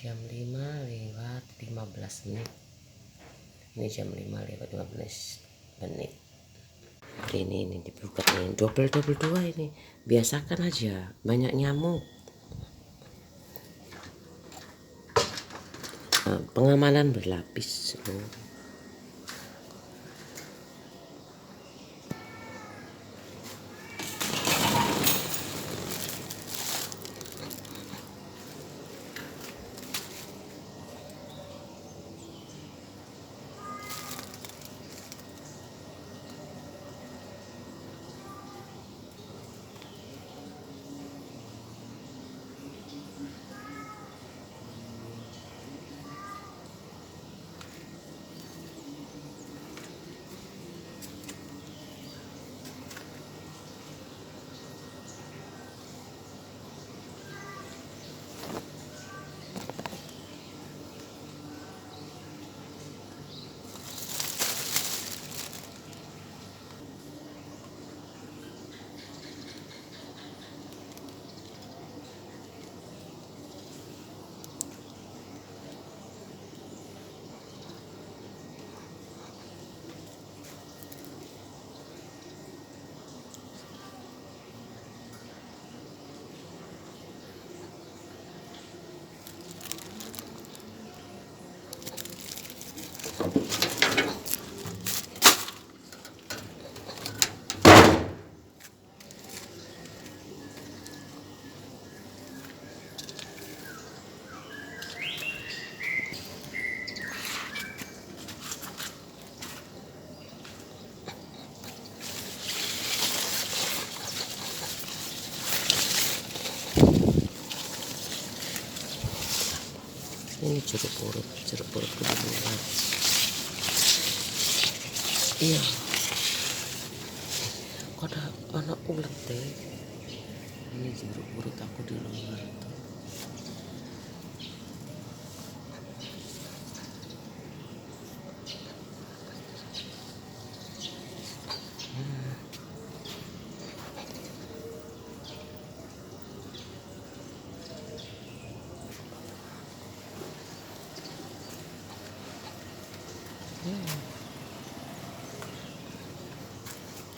Jam 5 lewat 15 menit. Ini jam 5 lewat 15 menit. Ini dibuka nih, double 2 ini. Biasakan aja, banyak nyamuk. Pengamanan berlapis. Ini jeruk purut kebetulan. Iya, kok ada anak ulet deh. Ini jeruk purut aku di luar tuh.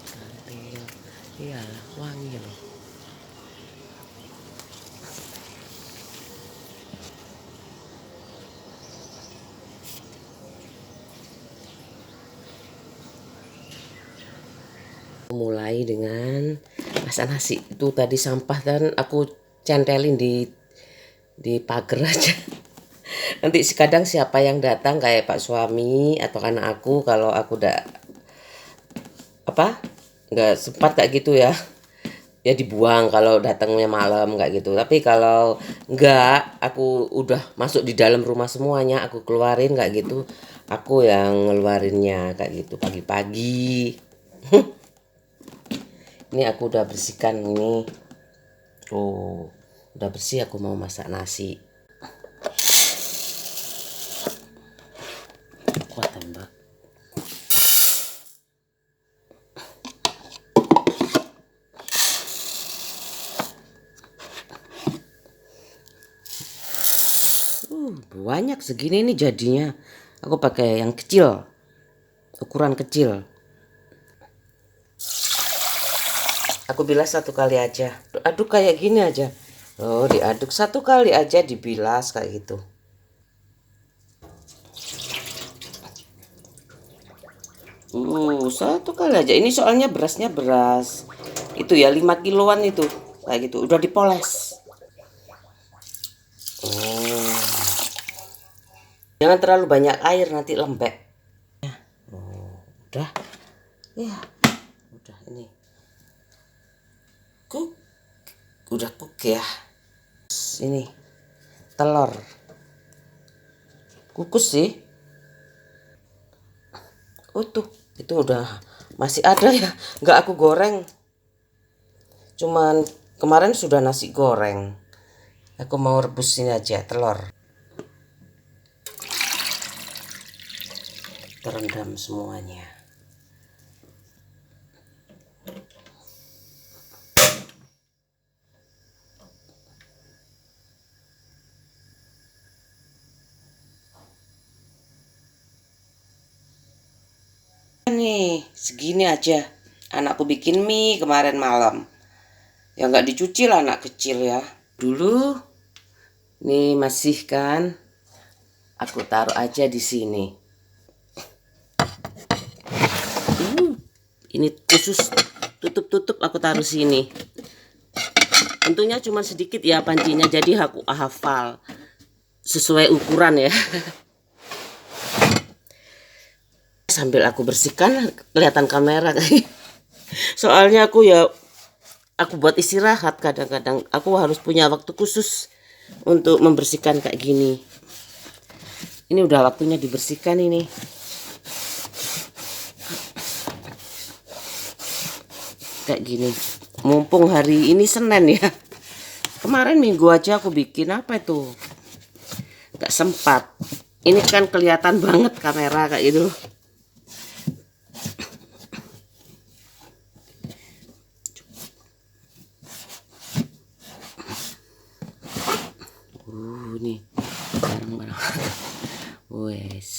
Kantil, iyalah wangi loh. Mulai dengan masak nasi. Itu tadi sampah kan aku centelin di pagar aja. Nanti kadang siapa yang datang kayak pak suami atau anak aku, kalau aku nggak sempat kayak gitu ya, ya dibuang kalau datangnya malam kayak gitu. Tapi kalau nggak, aku udah masuk di dalam rumah semuanya, aku keluarin kayak gitu. Aku yang ngeluarinnya kayak gitu pagi-pagi. Ini aku udah bersihkan ini. Oh, udah bersih, aku mau masak nasi. Kuat tambah. Banyak segini nih jadinya. Aku pakai yang kecil, ukuran kecil. Aku bilas satu kali aja. Aduk kayak gini aja. Oh, diaduk satu kali aja, dibilas kayak gitu. Satu kali aja. Ini soalnya berasnya beras itu ya 5 kiloan itu. Kayak gitu. Udah dipoles. Jangan terlalu banyak air, nanti lembek. Udah. Ya. Udah ini. Udah cook ya. Ini telur. Kukus sih. Utuh. Itu udah masih ada ya. Nggak aku goreng. Cuman kemarin sudah nasi goreng. Aku mau rebus ini aja telur. Terendam semuanya. Nih segini aja anakku bikin mie kemarin malam. Ya nggak dicuci lah anak kecil ya. Dulu nih masih kan, aku taruh aja di sini. Ini khusus tutup aku taruh sini. Tentunya cuma sedikit ya pancinya, jadi aku hafal sesuai ukuran ya. Sambil aku bersihkan kelihatan kamera. Soalnya aku buat istirahat, kadang-kadang aku harus punya waktu khusus untuk membersihkan kayak gini. Ini udah waktunya dibersihkan ini. Kayak gini. Mumpung hari ini Senin ya. Kemarin Minggu aja aku bikin apa itu? Gak sempat. Ini kan kelihatan banget kamera kayak gitu. Nih barang-barang. Wes.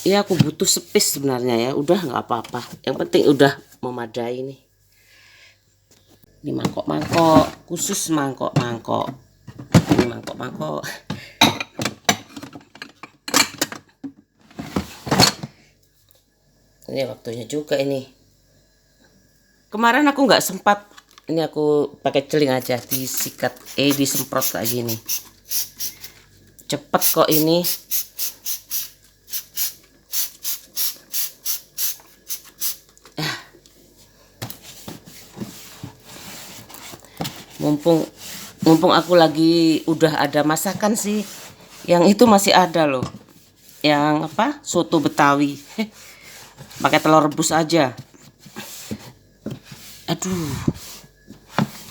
Ya aku butuh space sebenarnya ya. Udah nggak apa-apa. Yang penting udah memadai nih. Ini mangkok-mangkok, khusus mangkok-mangkok. Ini mangkok-mangkok. Ini waktunya juga ini. Kemarin aku nggak sempat. Ini aku pakai celing aja, disikat, disemprot kayak gini. Cepet kok ini. Mumpung aku lagi udah ada masakan sih. Yang itu masih ada loh. Yang apa? Soto Betawi. Pakai telur rebus aja. Aduh.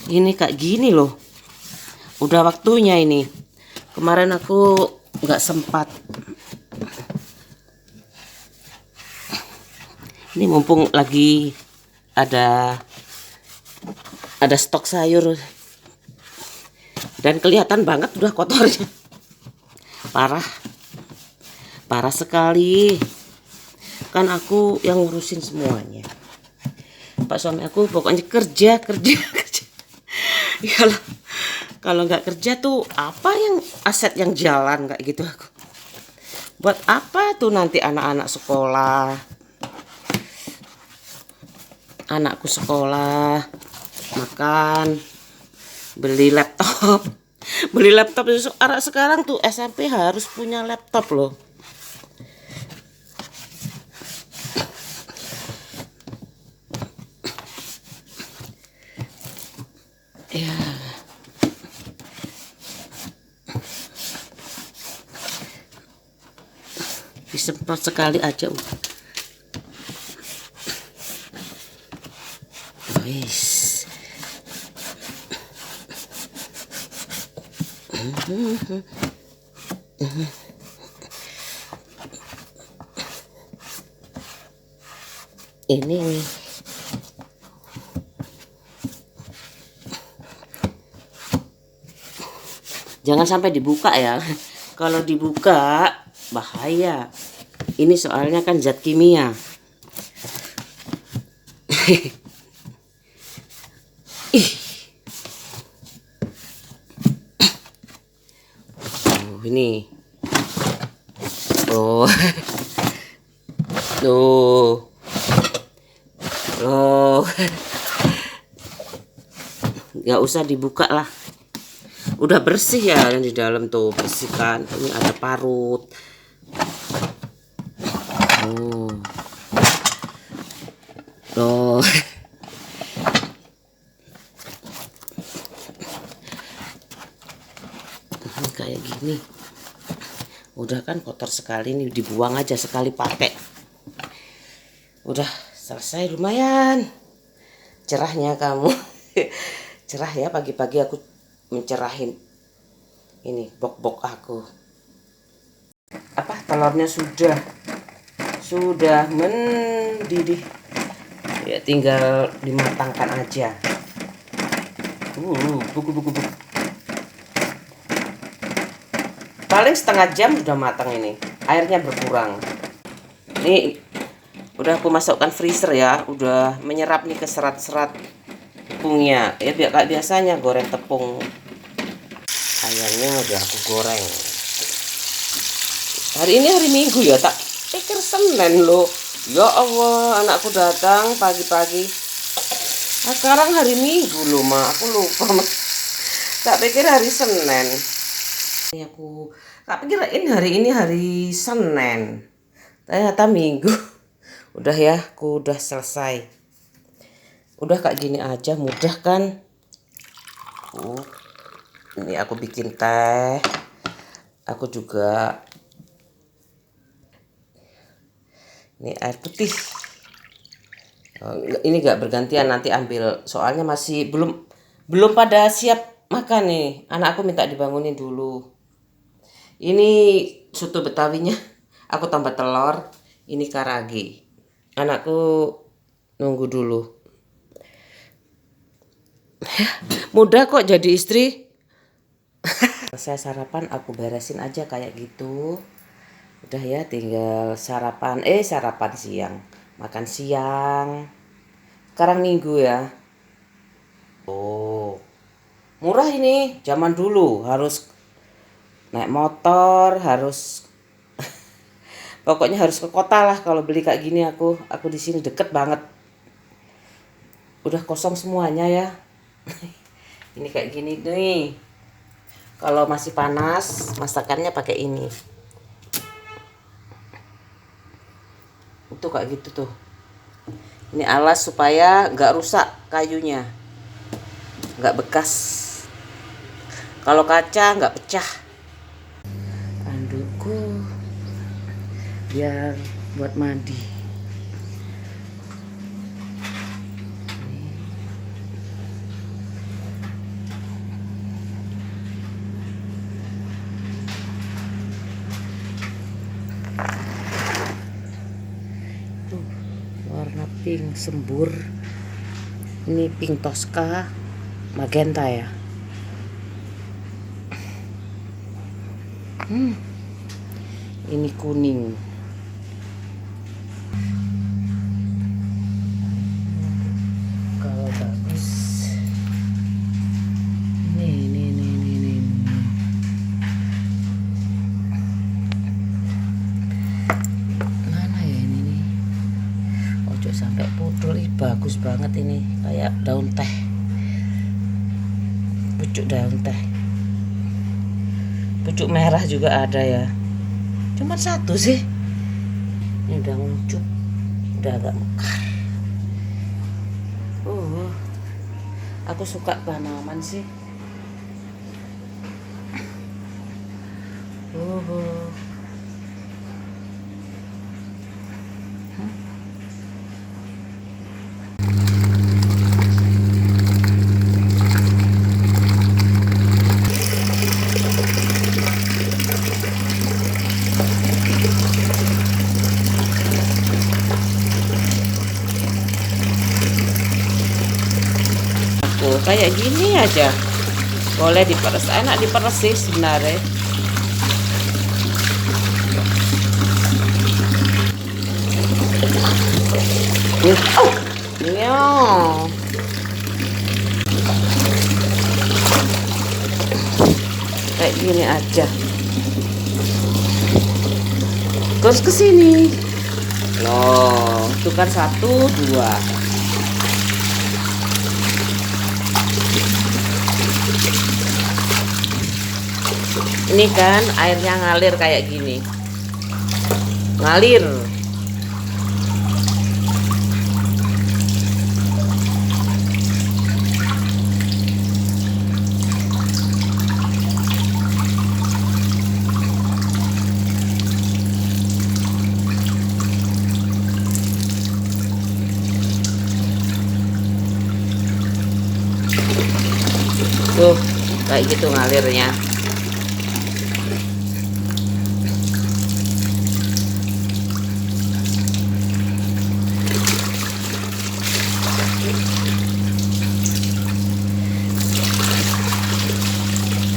Ini kayak gini loh. Udah waktunya ini. Kemarin aku nggak sempat. Ini mumpung lagi ada stok sayur. Dan kelihatan banget udah kotornya. Parah sekali. Kan aku yang ngurusin semuanya. Pak suami aku pokoknya kerja. Iyalah, kalau nggak kerja tuh apa yang aset yang jalan kayak gitu aku. Buat apa tuh nanti anak-anak sekolah? Anakku sekolah, makan, beli laptop. Beli laptop anak sekarang tuh SMP harus punya laptop loh. Ya. Disemprot sekali aja udah. Wis. Ini jangan sampai dibuka ya. Kalau dibuka bahaya. Ini soalnya kan zat kimia. Ih. Ini. Oh. Tuh. Oh. Nggak usah dibuka lah. Udah bersih ya yang di dalam tuh, bersihkan. Ini ada parut. Oh. Tuh. Kayak gini. Udah kan kotor sekali nih, dibuang aja sekali pakai. Udah selesai, lumayan cerahnya kamu. Cerah ya, pagi-pagi aku mencerahin ini bok-bok aku. Apa, telurnya sudah mendidih ya, tinggal dimatangkan aja. Buku. Paling setengah jam sudah matang ini, airnya berkurang. Nih udah aku masukkan freezer ya, udah menyerap nih ke serat-serat tepungnya. Ya biar kayak biasanya goreng tepung. Ayamnya udah aku goreng. Hari ini hari Minggu ya, tak pikir Senin loh. Ya Allah, anakku datang pagi-pagi. Nah, sekarang hari Minggu loh, Ma. Aku lupa, Ma. Tak pikir hari Senin. Aku tak pikir hari ini hari Senin. Ternyata Minggu. Udah ya, aku udah selesai. Udah kayak gini aja, mudah kan? Ini aku bikin teh. Aku juga ini air putih. Ini gak bergantian, nanti ambil. Soalnya masih belum pada siap makan nih. Anak aku minta dibangunin dulu. Ini soto betawinya. Aku tambah telur. Ini karage. Anakku nunggu dulu. Mudah kok jadi istri. Saya sarapan, aku beresin aja kayak gitu. Udah ya, tinggal sarapan siang. Makan siang. Sekarang Minggu ya. Oh, murah ini. Zaman dulu harus naik motor, harus pokoknya harus ke kota lah kalau beli kayak gini. Aku di sini deket banget. Udah kosong semuanya ya. Ini kayak gini nih. Kalau masih panas, masakannya pakai ini. Itu kayak gitu tuh. Ini alas supaya nggak rusak kayunya, nggak bekas. Kalau kaca nggak pecah. Andukku biar buat mandi. Warna pink sembur. Ini pink Tosca, magenta ya. Ini kuning. Kalau bagus. Nih. Mana ya ini nih? Ojo sampai pudul. Ih, bagus banget ini, kayak daun teh. Pucuk daun teh. Pucuk merah juga ada ya. Cuma satu sih. Ini udah ngucup, udah agak mekar. Aku suka tanaman sih. Kayak gini aja boleh diperes, enak diperes sih sebenarnya. Iya, kayak gini aja, terus ke sini loh, itu kan 1, 2. Ini kan airnya ngalir kayak gini. Ngalir. Tuh, kayak gitu ngalirnya.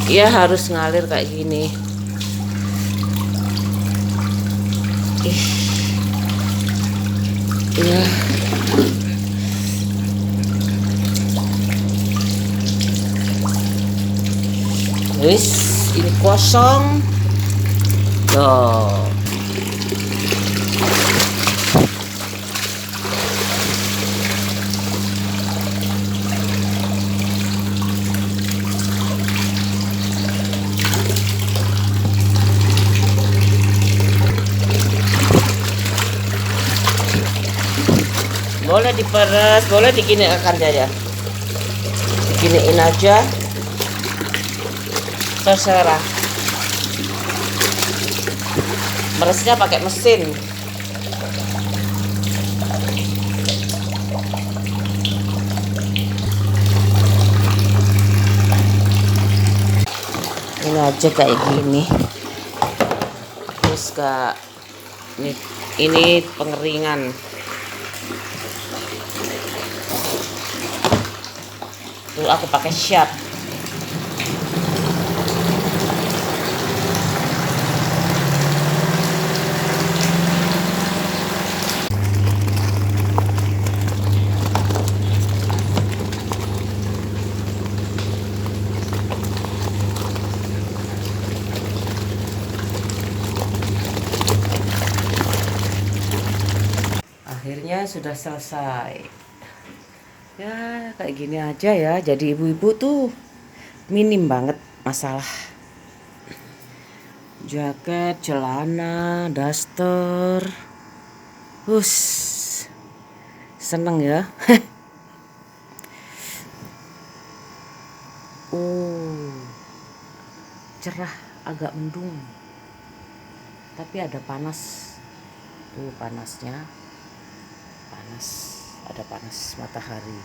Iya, harus ngalir kayak gini. Ya, wis ini kosong. Tuh. Boleh diperes, boleh diginiin aja. Diginiin aja. Terserah. Meresnya pakai mesin. Ini aja kayak gini. Terus kak, ini pengeringan. Tuh aku pakai siap. Akhirnya sudah selesai. Ya kayak gini aja ya. Jadi ibu-ibu tuh minim banget masalah. Jaket, celana, daster. Seneng ya. Cerah, agak mendung. Tapi ada panas. Tuh panasnya. Panas, ada panas matahari.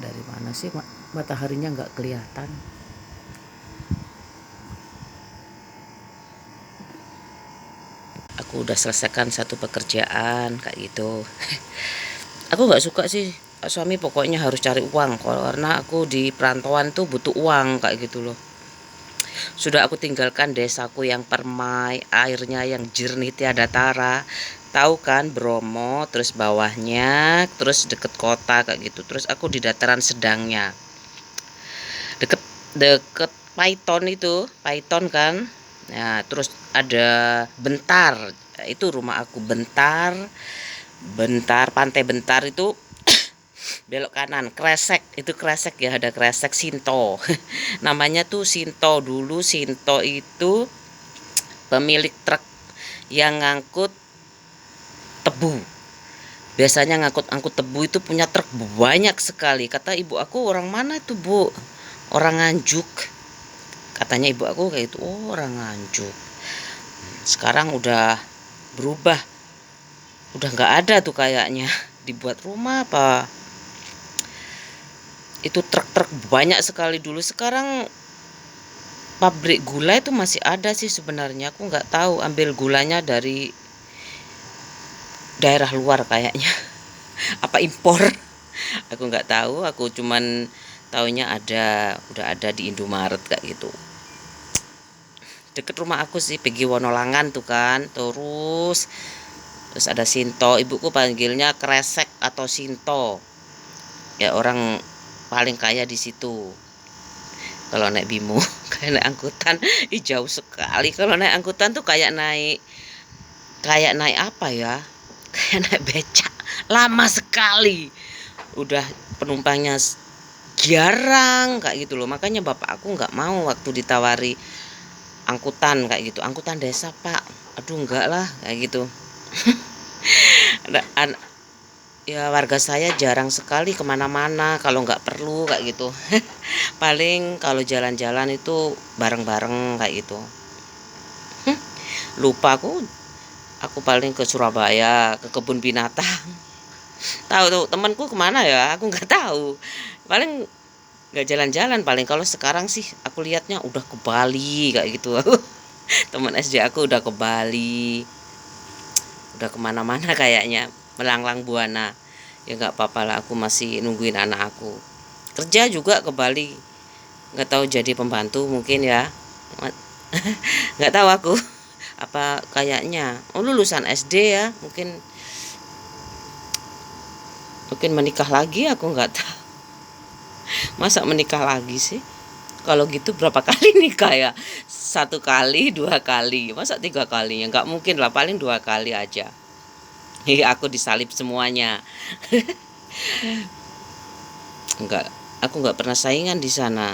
Dari mana sih mataharinya nggak kelihatan? Aku udah selesaikan satu pekerjaan kayak gitu. Aku nggak suka sih suami pokoknya harus cari uang, karena aku di perantauan tuh butuh uang kayak gitu loh. Sudah aku tinggalkan desaku yang permai, airnya yang jernih tiada tara. Tahu kan Bromo, terus bawahnya, terus deket kota kayak gitu. Terus aku di dataran sedangnya. Deket Python itu, Python kan. Nah, terus ada Bentar. Itu rumah aku Bentar. Pantai Bentar itu belok kanan, Kresek, itu Kresek ya, ada Kresek Sinto. Namanya tuh Sinto dulu. Sinto itu pemilik truk yang ngangkut tebu. Biasanya angkut tebu itu punya truk banyak sekali. Kata ibu aku, orang mana itu bu? Orang Nganjuk. Katanya ibu aku kayak itu, orang Nganjuk. Sekarang udah berubah. Udah nggak ada tuh kayaknya. Dibuat rumah apa? Itu truk-truk banyak sekali dulu. Sekarang pabrik gula itu masih ada sih sebenarnya. Aku nggak tahu, ambil gulanya dari daerah luar kayaknya. Apa impor? Aku nggak tahu. Aku cuman taunya udah ada di Indomaret kayak gitu. Deket rumah aku sih, pergi Wonolangan tuh kan. Terus ada Sinto. Ibuku panggilnya Kresek atau Sinto. Ya orang paling kaya di situ. Kalau naik Bimo, kayak naik angkutan, jauh sekali. Kalau naik angkutan tuh kayak naik apa ya? Kayak naik becak, lama sekali. Udah penumpangnya jarang kayak gitu loh. Makanya bapak aku nggak mau waktu ditawari angkutan kayak gitu. Angkutan desa pak, aduh enggak lah kayak gitu. Ya warga saya jarang sekali kemana-mana kalau nggak perlu kayak gitu. Paling kalau jalan-jalan itu bareng-bareng kayak gitu. Lupa aku paling ke Surabaya, ke kebun binatang. Tahu tuh temanku kemana ya, aku nggak tahu. Paling nggak jalan-jalan, paling kalau sekarang sih aku lihatnya udah ke Bali kayak gitu. Teman SD aku udah ke Bali, udah kemana-mana kayaknya, melanglang buana. Ya nggak apa-apa lah, aku masih nungguin anak aku kerja juga ke Bali. Nggak tahu jadi pembantu mungkin ya. Nggak tahu aku. Apa kayaknya lulusan SD ya, mungkin Mungkin menikah lagi, aku nggak tahu. Masa menikah lagi sih? Kalau gitu berapa kali nikah ya? 1 kali, 2 kali, masa 3 kali? Ya nggak mungkin lah, paling 2 kali aja. Aku disalib semuanya. Enggak, aku nggak pernah saingan di sana.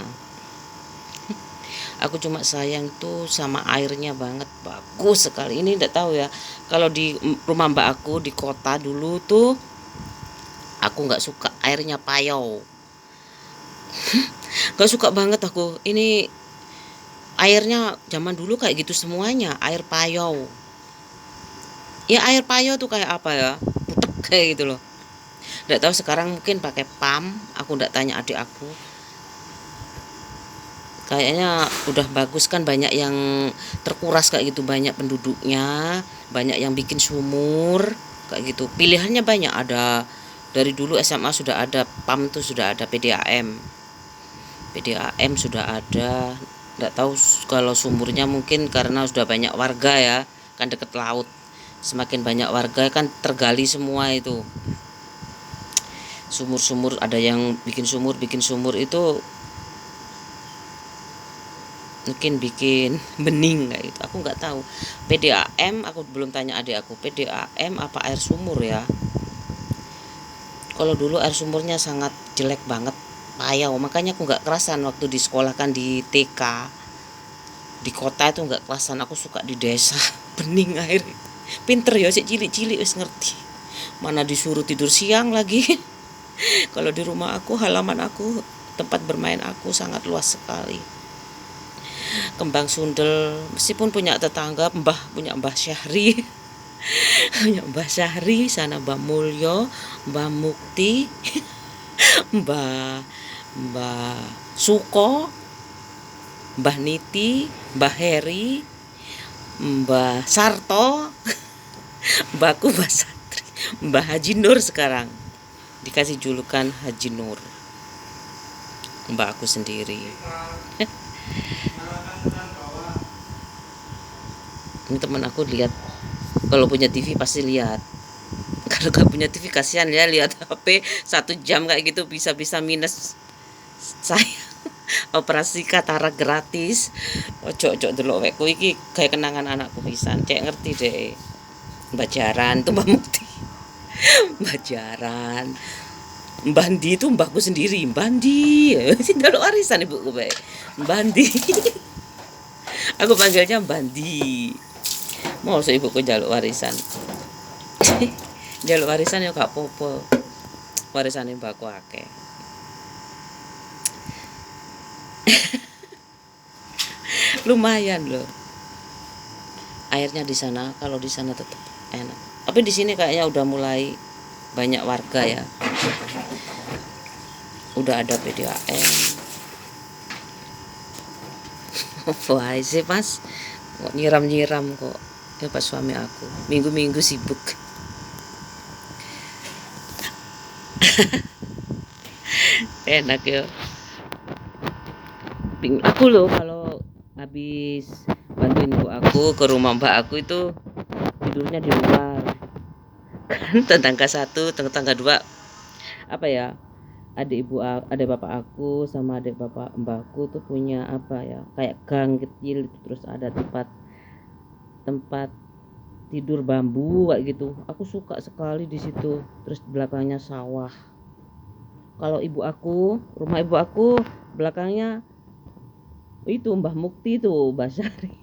Aku cuma sayang tuh sama airnya banget, bagus sekali. Ini enggak tahu ya, kalau di rumah mbak aku di kota dulu tuh, aku nggak suka airnya payau. Nggak suka banget aku. Ini airnya zaman dulu kayak gitu semuanya, air payau. Ya air payau tuh kayak apa ya? Butek kayak gitu loh. Nggak tahu sekarang mungkin pakai pam. Aku nggak tanya adik aku. Kayaknya udah bagus kan, banyak yang terkuras kayak gitu, banyak penduduknya, banyak yang bikin sumur kayak gitu. Pilihannya banyak, ada dari dulu SMA sudah ada PAM tuh, sudah ada PDAM. PDAM sudah ada. Nggak tahu kalau sumurnya mungkin karena sudah banyak warga ya, kan deket laut. Semakin banyak warga kan tergali semua itu. Sumur-sumur, ada yang bikin sumur itu mungkin bikin bening kayak gitu, aku nggak tahu. PDAM aku belum tanya adik aku, PDAM apa air sumur ya. Kalau dulu air sumurnya sangat jelek banget, payau, makanya aku nggak kerasan waktu di sekolah kan, di TK di kota itu nggak kerasan, aku suka di desa. Bening air, pinter ya si cilik-cilik wis ngerti, mana disuruh tidur siang lagi. Kalau di rumah aku, halaman aku, tempat bermain aku sangat luas sekali. Kembang sundel, meskipun punya tetangga, punya Mbah Syahri. Punya Mbah Syahri sana, Mbah Mulyo, Mbah Mukti, Mbah Mbah Suko, Mbah Niti, Mbah Heri, Mbah Sarto, Mbahku Mbah Satri, Mbah Haji Nur, sekarang dikasih julukan Haji Nur, mbak aku sendiri. Ini teman aku lihat, kalau punya TV pasti lihat. Kalau gak punya TV kasihan ya, lihat HP 1 jam kayak gitu, bisa minus. Saya operasi katarak gratis. Ojo delok wekku iki kayak kenangan anakku pisan. Cek ngerti deh. Mbak Jaran tuh, Mbak Mukti. Mbak Jaran. Mbak Ndi itu mbahku sendiri, Mbak Ndi. Sing delok warisan ibuku bae. Mbak Ndi. Aku panggilnya Mbak Ndi. Mau ibuku jaluk warisan. Jaluk warisan ya gak apa-apa. Warisane mbakku akeh. Lumayan loh. Airnya di sana, kalau di sana tetap enak. Tapi di sini kayaknya udah mulai banyak warga ya. Udah ada PDAM. Wah sih Mas, kok nyiram kok. Ya pas suami aku minggu-minggu sibuk. Enak ya. Aku loh kalau habis bantuin ibu aku ke rumah mbak aku itu tidurnya di luar. Kan tetangga 1, tetangga 2, apa ya, adik bapak aku sama adik bapak mbakku tuh punya apa ya, kayak gang kecil, terus ada tempat tidur bambu kayak gitu. Aku suka sekali di situ. Terus belakangnya sawah. Kalau rumah ibu aku belakangnya itu Mbah Mukti tuh, Mbah Syari.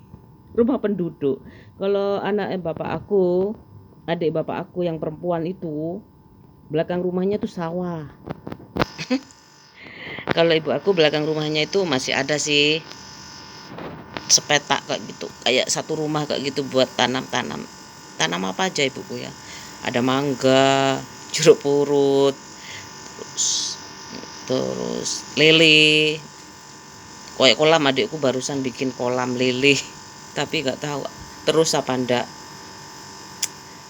Rumah penduduk. Kalau adik bapak aku yang perempuan itu, belakang rumahnya tuh sawah. Kalau ibu aku belakang rumahnya itu masih ada sih sepetak kayak gitu, kayak satu rumah kayak gitu buat tanam apa aja ibuku ya. Ada mangga, jeruk purut, terus lele, kayak kolam. Adikku barusan bikin kolam lele, tapi nggak tahu terus apa ndak.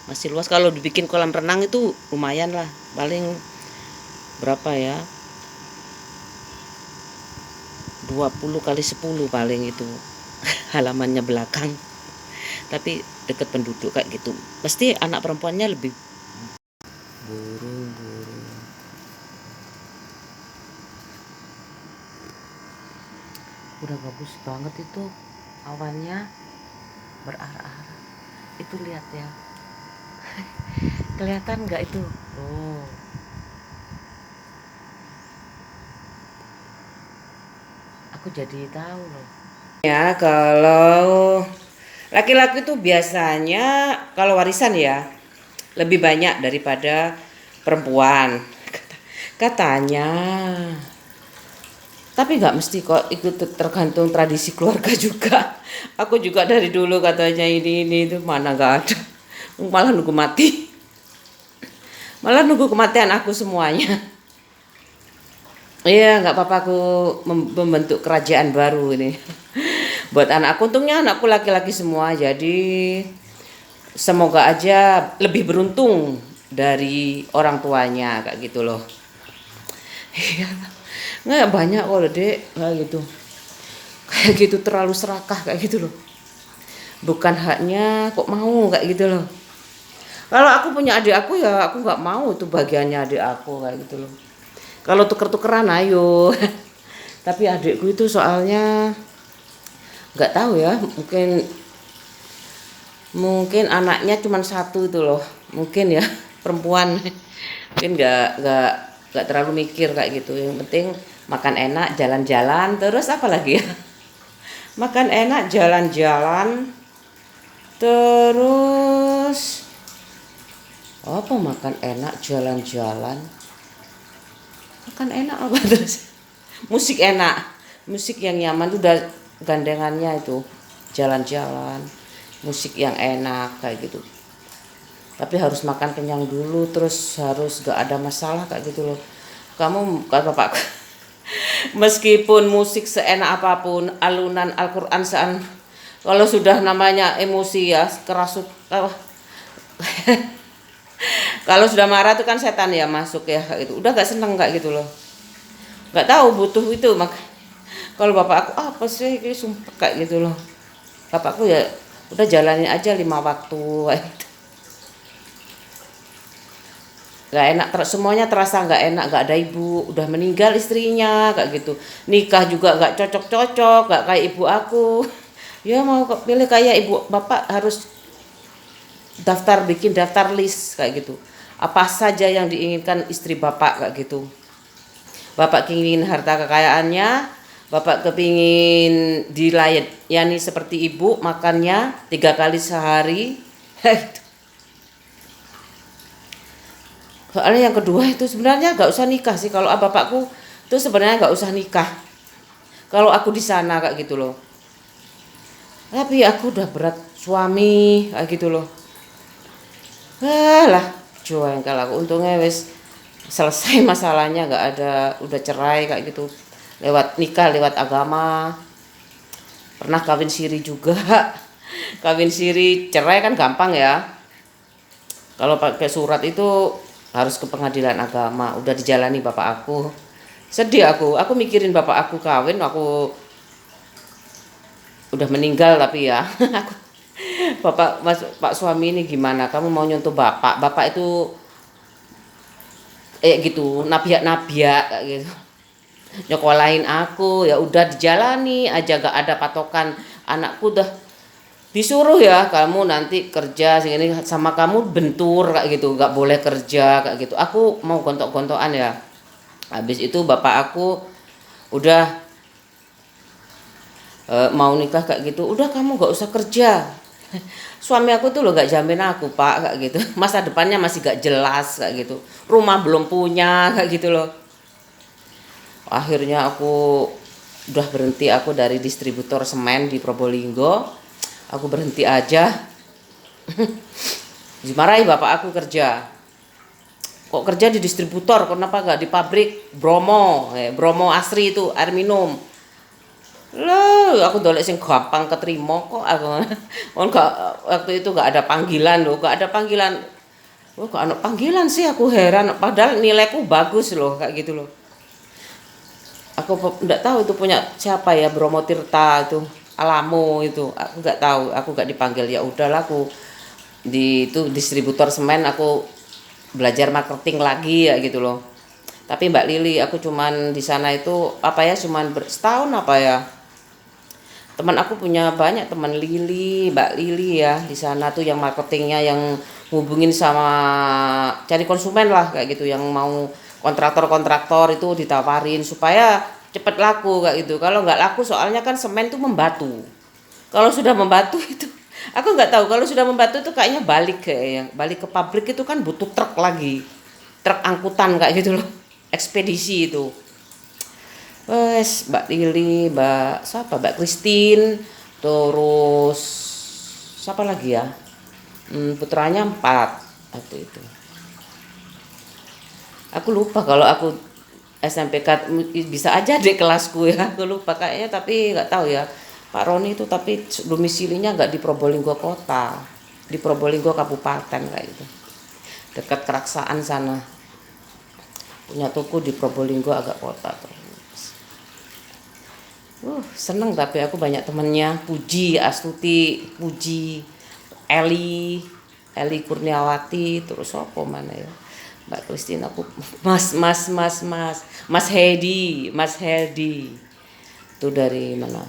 Masih luas. Kalau dibikin kolam renang itu lumayan lah, paling berapa ya, 20 kali 10 paling itu halamannya belakang. Tapi deket penduduk kayak gitu, pasti anak perempuannya lebih. Burung Udah bagus banget itu awannya berarah-arah. Itu lihat ya. Kelihatan nggak itu? Oh, aku jadi tahu loh. Ya, kalau laki-laki tuh biasanya kalau warisan ya lebih banyak daripada perempuan. Katanya. Tapi nggak mesti kok, ikut tergantung tradisi keluarga juga. Aku juga dari dulu katanya ini itu mana nggak ada. Malah nunggu mati. Malah nunggu kematian aku semuanya. Iya, nggak apa-apa, aku membentuk kerajaan baru ini. Buat anakku, untungnya anakku laki-laki semua, jadi semoga aja lebih beruntung dari orang tuanya kayak gitu loh. Iya, nggak banyak kok loh dek kayak gitu, kayak gitu terlalu serakah kayak gitu loh. Bukan haknya kok mau kayak gitu loh. Kalau aku punya adik aku ya aku nggak mau tuh bagiannya adik aku kayak gitu loh. Kalau tuker-tukeran ayo. Tapi adikku itu soalnya nggak tahu ya, mungkin anaknya cuma satu itu loh, mungkin ya perempuan. Mungkin nggak terlalu mikir kayak gitu, yang penting makan enak jalan-jalan terus apa lagi ya. Makan enak jalan-jalan terus apa, makan enak jalan-jalan, makan enak apa terus musik enak, musik yang nyaman udah gandengannya itu jalan-jalan, musik yang enak kayak gitu. Tapi harus makan kenyang dulu, terus harus gak ada masalah kayak gitu loh. Kamu kata Pak, meskipun musik seenak apapun, alunan Al-Quran kalau sudah namanya emosi ya kerasuk, kalau sudah marah itu kan setan ya masuk ya kayak gitu. Udah gak seneng kayak gitu loh. Gak tahu butuh itu kalau bapak aku apa sih kayak sumpah kayak gitu loh. Bapakku ya udah jalanin aja 5 waktu kayak gitu. Gak enak, semuanya terasa gak enak, gak ada ibu, udah meninggal istrinya kayak gitu, nikah juga gak cocok-cocok, gak kayak ibu aku. Ya mau pilih kayak ibu bapak harus bikin daftar list kayak gitu, apa saja yang diinginkan istri bapak kayak gitu. Bapak ingin harta kekayaannya, bapak kepingin dilayani seperti ibu, makannya 3 kali sehari. Soalnya yang kedua itu sebenarnya nggak usah nikah sih, kalau bapakku itu sebenarnya nggak usah nikah kalau aku di sana kayak gitu loh. Tapi aku udah berat suami kayak gitu loh. Lah jual kalau aku untungnya wes selesai masalahnya, nggak ada, udah cerai kayak gitu lewat nikah lewat agama. Pernah kawin siri juga. Kawin siri cerai kan gampang ya, kalau pakai surat itu harus ke pengadilan agama. Udah dijalani bapak aku, sedih aku mikirin bapak aku kawin, aku udah meninggal tapi ya. Aku pak suami ini gimana, kamu mau nyontoh bapak itu gitu nabiak kayak gitu, nyokolain aku. Ya udah dijalani aja, gak ada patokan. Anakku udah disuruh ya kamu nanti kerja sini sama kamu bentur kayak gitu, nggak boleh kerja kayak gitu. Aku mau gontok-gontokan ya. Habis itu bapak aku udah mau nikah kayak gitu, udah kamu nggak usah kerja. Suami aku tuh lo nggak jamin aku pak kayak gitu, masa depannya masih gak jelas kayak gitu, rumah belum punya kayak gitu loh. Akhirnya aku udah berhenti, aku dari distributor semen di Probolinggo aku berhenti aja. Dimarahi bapak aku kerja, kok kerja di distributor, kenapa gak di pabrik Bromo, Bromo Asri itu air minum. Loh, aku dolek sing gampang keterima kok aku. Enggak, waktu itu gak ada panggilan loh, gak ada panggilan. Oh, kok ada panggilan sih, aku heran, padahal nilaiku bagus loh kayak gitu loh. Aku enggak tahu itu punya siapa ya, Bromo Tirta itu, Alamo itu. Aku enggak tahu, aku enggak dipanggil. Ya udahlah, aku di itu distributor semen, aku belajar marketing lagi ya gitu loh. Tapi Mbak Lili, aku cuman di sana itu apa ya, cuman setahun apa ya, Teman aku punya banyak teman Lili, Mbak Lili ya di sana tuh yang marketingnya yang hubungin sama cari konsumen lah kayak gitu yang mau kontraktor-kontraktor itu ditawarin supaya cepet laku kayak gitu. Kalau nggak laku soalnya kan semen tuh membatu. Kalau sudah membatu itu aku nggak tahu kalau sudah membatu itu kayaknya balik ke pabrik itu kan butuh truk lagi. Truk angkutan kayak gitu loh. Ekspedisi itu. Wes, Mbak Lili, Mbak Christine, terus siapa lagi ya? Putranya 4 waktu itu. Aku lupa kalau aku SMPK bisa aja deh kelasku ya. Aku lupa kayaknya tapi nggak tahu ya. Pak Roni itu tapi domisilinya nggak di Probolinggo kota, di Probolinggo kabupaten kayak gitu. Dekat Keraksaan sana. Punya toko di Probolinggo agak kota tuh. Seneng tapi aku banyak temennya. Puji, Astuti, Puji, Eli Kurniawati, terus apa mana ya? Mbak Christine aku Mas Hedi. Itu dari mana?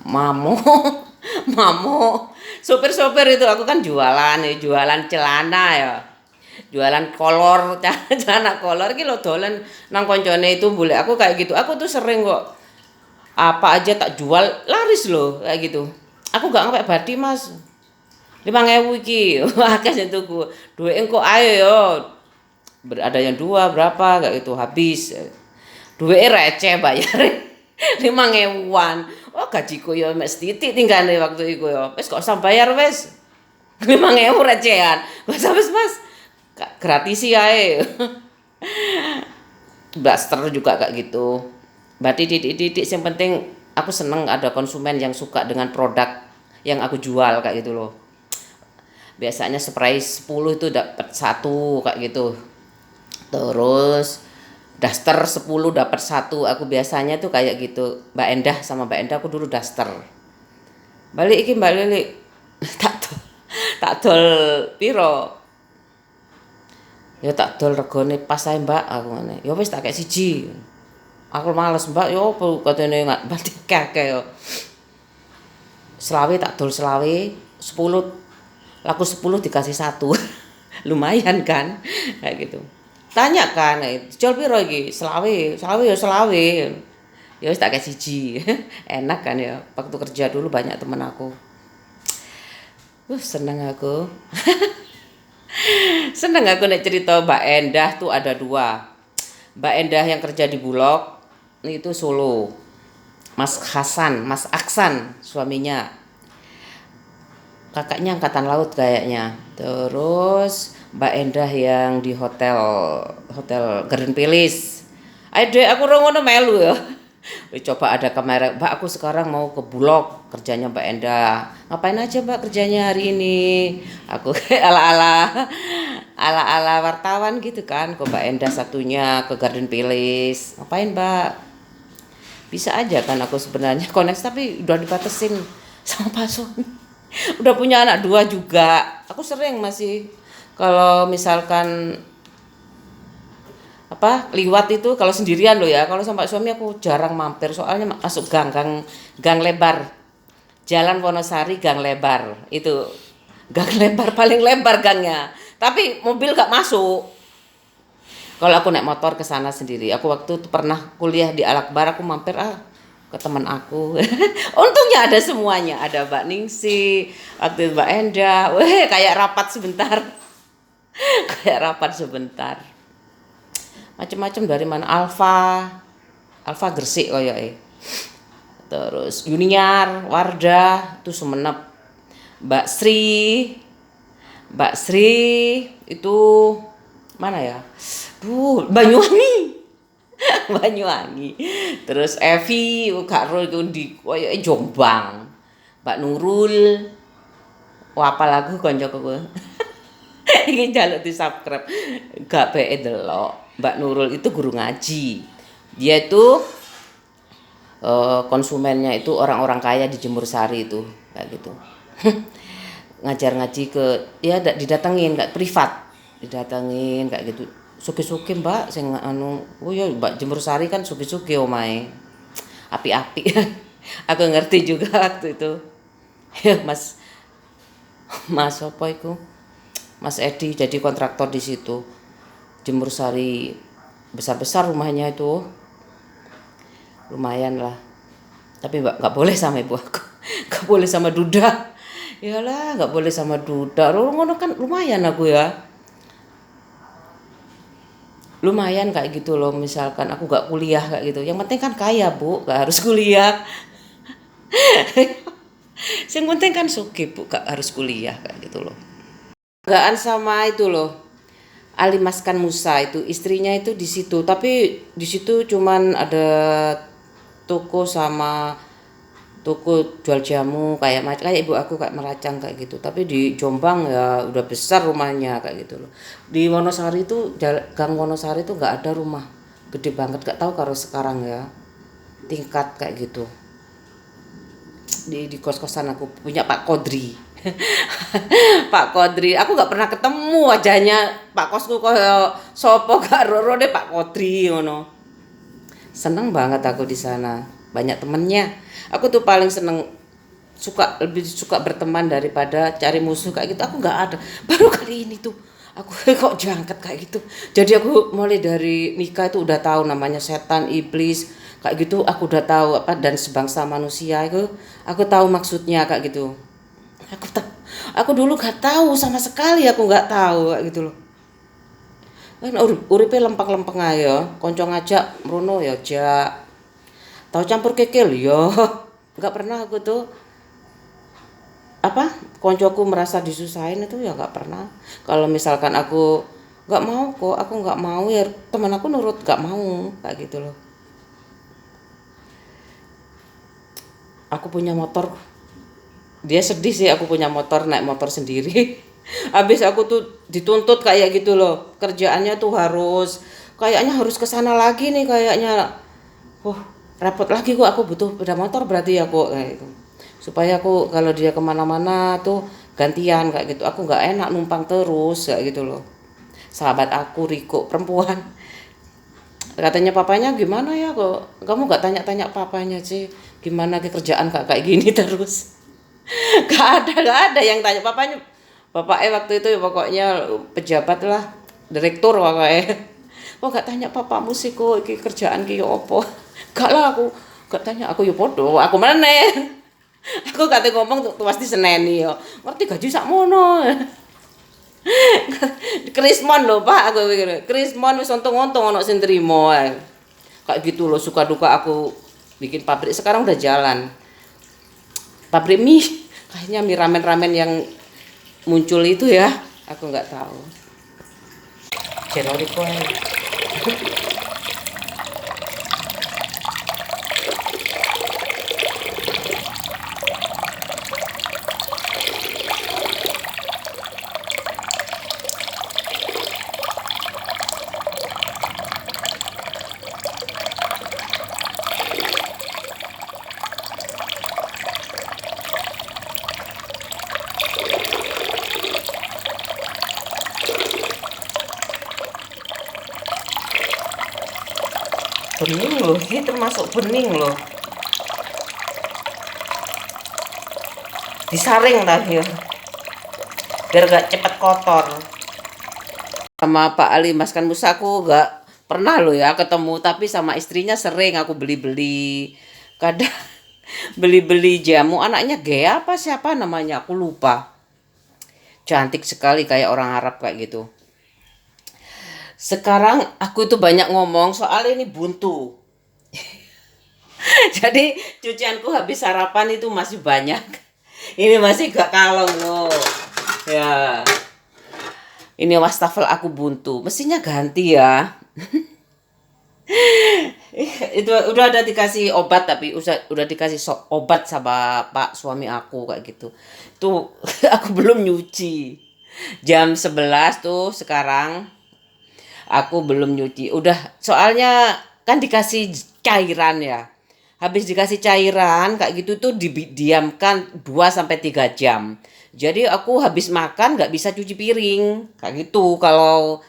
Mamo. Mamo. Sopir-sopir itu aku kan jualan celana ya. Jualan kolor, celana kolor iki lho dolen nang koncone itu boleh aku kayak gitu. Aku tuh sering kok apa aja tak jual laris loh kayak gitu. Aku gak ngepek badi mas 5.000 iki akeh sing tuku duit engko ayo yo ada yang 2 berapa kayak gitu habis duitnya receh bayar 5.000-an. Oh gajiku yo mek setitik tinggane waktu iku yo wis kok usah bayar wis 5.000 recehan wis mas gratis sih ae. Blaster juga kayak gitu. Berarti titik-titik yang penting aku seneng ada konsumen yang suka dengan produk yang aku jual kayak gitu loh. Biasanya spray 10 itu dapat 1 kayak gitu. Terus daster 10 dapat 1. Aku biasanya tuh kayak gitu. Mbak Endah aku dulu daster. Balik iki Mbak Lili. tak dol piro? Ya tak dol regane pas ae Mbak aku ngene. Ya wis tak kek siji. Aku males Mbak yo apa katene nganti kakek yo. Selawe tak dol selawe 10 laku 10 dikasih 1. Lumayan kan kayak gitu. Tanya kan, jual piro iki? Selawe ya selawe. Ya wis tak kasih siji. Enak kan ya. Waktu kerja dulu banyak temen aku. Seneng aku. Seneng aku nek cerita Mbak Endah tuh ada 2. Mbak Endah yang kerja di Bulog itu Solo. Mas Aksan suaminya. Kakaknya angkatan laut kayaknya. Terus Mbak Endah yang di hotel Garden Palace. Ayo dek aku ngono melu ya. Coba ada kamera, Mbak aku sekarang mau ke Bulog kerjanya Mbak Endah. Ngapain aja Mbak kerjanya hari ini? Aku ala wartawan gitu kan. Ke Mbak Endah satunya ke Garden Palace. Ngapain Mbak? Bisa aja kan aku sebenarnya koneksi tapi udah dibatasin sama Pak suami. Udah punya anak 2 juga. Aku sering masih kalau misalkan liwat itu kalau sendirian loh ya. Kalau sama suami aku jarang mampir soalnya masuk gang lebar. Jalan Wonosari gang lebar. Itu gang lebar paling lebar gangnya. Tapi mobil gak masuk. Kalau aku naik motor ke sana sendiri. Aku waktu itu pernah kuliah di Al-Akbar aku mampir ke teman aku. Untungnya ada semuanya. Ada Mbak Ningsi, waktu itu Mbak Endah. Kayak rapat sebentar. Macam-macam dari mana Alfa Gresik koyoke. Terus Yuniar, Wardah, itu Sumenep. Mbak Sri itu mana ya? Banyuwangi. Terus Evi karo iku di koyoke Jombang. Mbak Nurul. Apa lagu koncoku. Iki njaluk di-subscribe. Gak peke delok. Mbak Nurul itu guru ngaji. Dia itu konsumennya itu orang-orang kaya di Jemur Sari itu kayak gitu. Ngajar ngaji ya didatengin kayak privat. Didatengin kayak gitu. Suki-suki Mbak sing ya Mbak Jemur Sari kan suki-suki omahe. Api-api. Aku ngerti juga waktu itu. Ya, Mas apa itu? Mas Edi jadi kontraktor di situ. Jemur Sari, besar-besar rumahnya itu, lumayan lah. Tapi nggak boleh sama ibu aku, nggak boleh sama Duda. Iyalah, nggak boleh sama Duda. Ngono kan lumayan aku ya. Lumayan kayak gitu loh, misalkan aku nggak kuliah kayak gitu. Yang penting kan kaya bu, nggak harus kuliah. Yang penting kan sugih bu, nggak harus kuliah kayak gitu loh. Gak sama itu loh. Ali Maskan Musa itu istrinya itu di situ, tapi di situ cuman ada toko sama toko jual jamu kayak ibu aku kayak Meracang kayak gitu. Tapi di Jombang ya udah besar rumahnya kayak gitu loh. Di Wonosari itu Gang Wonosari itu nggak ada rumah gede banget, nggak tahu kalau sekarang ya tingkat kayak gitu. Di kos-kosan aku punya Pak Kodri. Pak Kodri, aku nggak pernah ketemu wajahnya Pak kosku koyo sopo gak roro deh Pak Kodri ngono. Seneng banget aku di sana, banyak temennya. Aku tuh paling seneng lebih suka berteman daripada cari musuh kayak gitu. Aku nggak ada. Baru kali ini tuh aku kok jangket kayak gitu. Jadi aku mulai dari nikah itu udah tahu namanya setan, iblis kayak gitu. Aku udah tahu apa dan sebangsa manusia itu. Aku tahu maksudnya kayak gitu. Aku tak, aku dulu gak tahu sama sekali, aku nggak tahu kayak gitu loh. Kan uripe lempeng-lempeng aja, konco ngajak mrono ya jak. Tahu campur kekil ya. Nggak pernah aku tuh apa koncoku merasa disusahin itu ya nggak pernah. Kalau misalkan aku nggak mau kok, aku nggak mau ya teman aku nurut nggak mau kayak gitu loh. Aku punya motor, dia sedih sih aku punya motor, naik motor sendiri. Habis aku tuh dituntut kayak gitu loh, kerjaannya tuh kayaknya harus ke sana lagi nih kayaknya. Repot lagi kok, aku butuh sepeda motor berarti ya kok kayak gitu. Supaya aku kalau dia kemana-mana tuh gantian kayak gitu, aku nggak enak numpang terus kayak gitu loh. Sahabat aku Riko perempuan, katanya papanya gimana ya kok kamu nggak tanya-tanya papanya sih, gimana kerjaan kayak gini terus. Gak ada yang tanya papanya. Bapaknya waktu itu ya pokoknya pejabat lah, direktur pokoknya. Kok gak tanya papamu sih kok iki kerjaan ki opo? Gak lah, aku gak tanya, aku yo podo, aku meneh. Aku kate ngomong tuh pasti seneni yo. Ngerti gaji sakmono. Krismon lho Pak, aku pikir. Krismon wis untung-untung ono sing trimo ae. Kayak gitu loh, suka duka aku bikin pabrik sekarang udah jalan. Pabrik mie, kayaknya mie ramen-ramen yang muncul itu ya, aku nggak tahu. Jeroriko bening loh, ini termasuk bening loh. Disaring tapi ya, biar gak cepet kotor. Sama Pak Ali Maskan Musa aku gak pernah loh ya ketemu, tapi sama istrinya sering aku beli-beli. Kadang beli-beli jamu, anaknya Gea apa siapa namanya aku lupa. Cantik sekali kayak orang Arab kayak gitu. Sekarang aku tuh banyak ngomong soal ini buntu. Jadi cucianku habis sarapan itu masih banyak. Ini masih gak kalong loh. Ya. Ini wastafel aku buntu. Mestinya ganti ya. Itu udah ada dikasih obat, tapi udah dikasih obat sama Pak suami aku kayak gitu. Tuh aku belum nyuci. Jam 11 tuh sekarang aku belum nyuci. Udah soalnya kan dikasih cairan ya. Habis dikasih cairan kayak gitu tuh didiamkan 2 sampai 3 jam. Jadi aku habis makan nggak bisa cuci piring kayak gitu. Kalau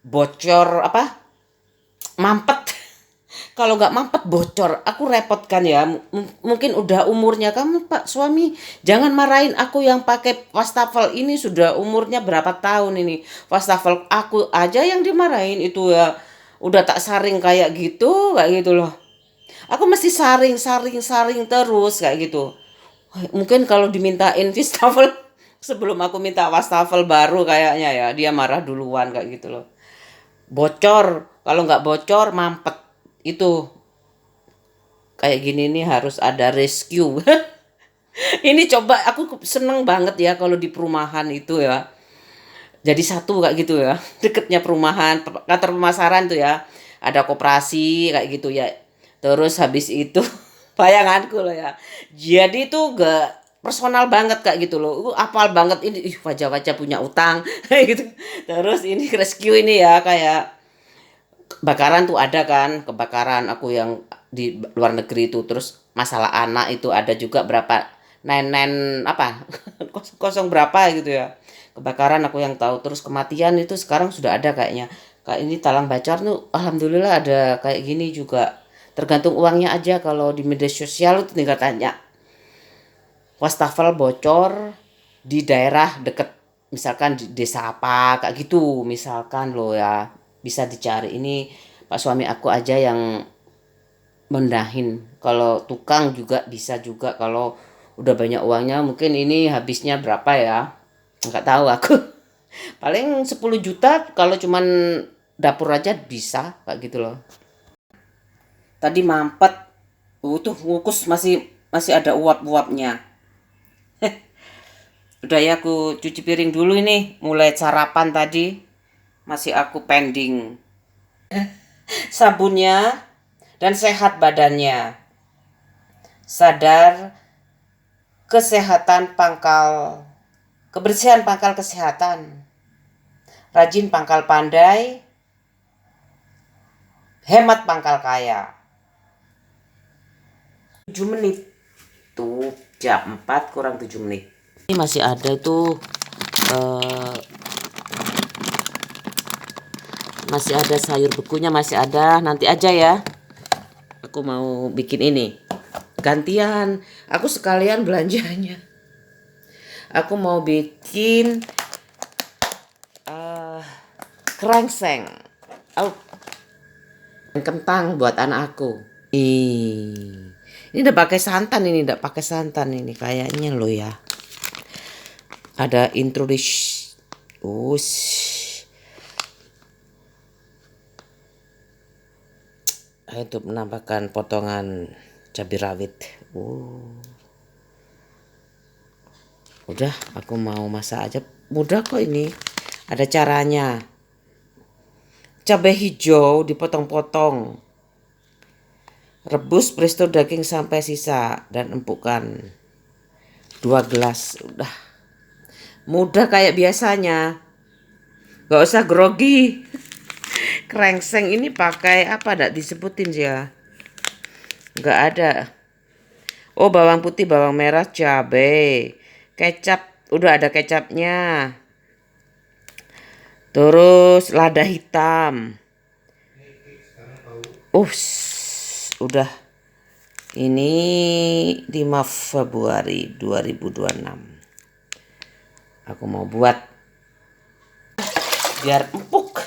bocor apa mampet Kalau nggak mampet bocor, aku repot kan ya. Mungkin udah umurnya kamu Pak suami, jangan marahin aku yang pakai wastafel ini sudah umurnya berapa tahun ini. Wastafel aku aja yang dimarahin itu ya. Udah tak saring kayak gitu loh. Aku mesti saring terus kayak gitu. Mungkin kalau dimintain wastafel sebelum aku minta wastafel baru kayaknya ya dia marah duluan kayak gitu loh. Bocor, kalau nggak bocor mampet itu kayak gini nih harus ada rescue. Ini coba aku seneng banget ya kalau di perumahan itu ya. Jadi satu kayak gitu ya. Deketnya perumahan, kantor pemasaran tuh ya. Ada koperasi kayak gitu ya. Terus habis itu bayanganku loh ya. Jadi itu gak personal banget kayak gitu loh. Apal banget ini wajah-wajah punya utang kayak gitu. Terus ini rescue ini ya kayak kebakaran tuh ada kan, kebakaran aku yang di luar negeri itu terus masalah anak itu ada juga berapa nenen apa kosong berapa gitu ya. Kebakaran aku yang tahu terus kematian itu sekarang sudah ada kayaknya. Kayak ini talang bacor tuh alhamdulillah ada kayak gini juga. Tergantung uangnya aja kalau di media sosial itu tinggal tanya. Wastafel bocor di daerah deket misalkan di desa apa kayak gitu misalkan lo ya bisa dicari ini Pak suami aku aja yang mendahin kalau tukang juga bisa juga kalau udah banyak uangnya mungkin ini habisnya berapa ya nggak tahu aku paling 10 juta kalau cuman dapur aja bisa kayak gitu loh tadi mampet tuh ngukus masih masih ada uap-uapnya. Udah ya aku cuci piring dulu ini mulai sarapan tadi masih aku pending sabunnya dan sehat badannya. Sadar kesehatan pangkal, kebersihan pangkal kesehatan. Rajin pangkal pandai, hemat pangkal kaya. 7 menit. Tuh jam 4 kurang 7 menit. Ini masih ada itu masih ada sayur bekunya masih ada nanti aja ya. Aku mau bikin ini. Gantian, aku sekalian belanjanya. Aku mau bikin kerengseng. Oh, kentang buat anak aku. Ini udah pakai santan ini, udah pakai santan ini kayaknya lo ya. Ada introduce. Untuk menambahkan potongan cabai rawit. Udah, aku mau masak aja. Mudah kok ini. Ada caranya. Cabai hijau dipotong-potong. Rebus presto daging sampai sisa dan empukkan. 2 gelas. Udah. Mudah kayak biasanya. Gak usah grogi. Kerengseng ini pakai apa enggak disebutin sih ya. Enggak ada. Oh, bawang putih, bawang merah, cabai. Kecap, udah ada kecapnya. Terus lada hitam. Udah. Ini 5 Februari 2026. Aku mau buat biar empuk.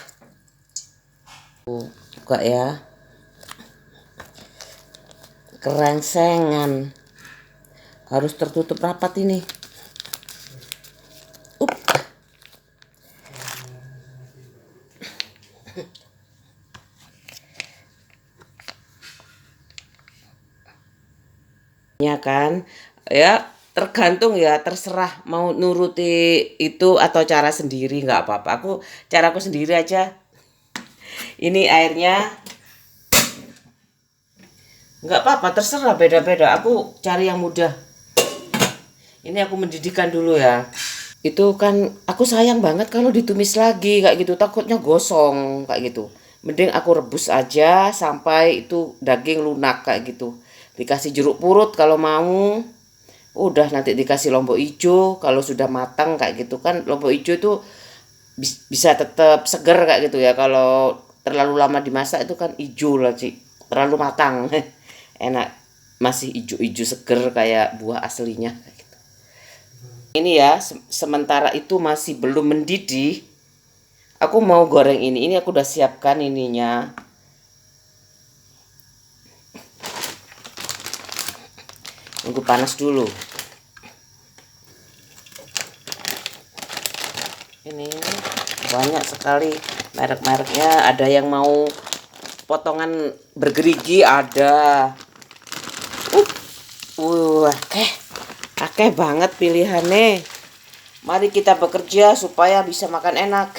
Buka ya. Kerengsengan. Harus tertutup rapat ini. Ya kan? Ya tergantung ya terserah mau nuruti itu atau cara sendiri nggak apa-apa. Caraku sendiri aja. Ini airnya nggak apa-apa terserah beda-beda. Aku cari yang mudah. Ini aku mendidihkan dulu ya. Itu kan aku sayang banget kalau ditumis lagi kayak gitu takutnya gosong kayak gitu. Mending aku rebus aja sampai itu daging lunak kayak gitu. Dikasih jeruk purut kalau mau. Udah nanti dikasih lombok hijau kalau sudah matang kayak gitu kan lombok hijau itu bisa tetap seger kayak gitu ya kalau terlalu lama dimasak itu kan hijau lah sih terlalu matang. Enak, masih ijo-ijo seger kayak buah aslinya. Ini ya, sementara itu masih belum mendidih. Aku mau goreng ini. Ini aku udah siapkan ininya. Tunggu panas dulu. Ini banyak sekali merek-mereknya. Ada yang mau potongan bergerigi, ada. Akeh banget pilihannya. Mari kita bekerja supaya bisa makan enak.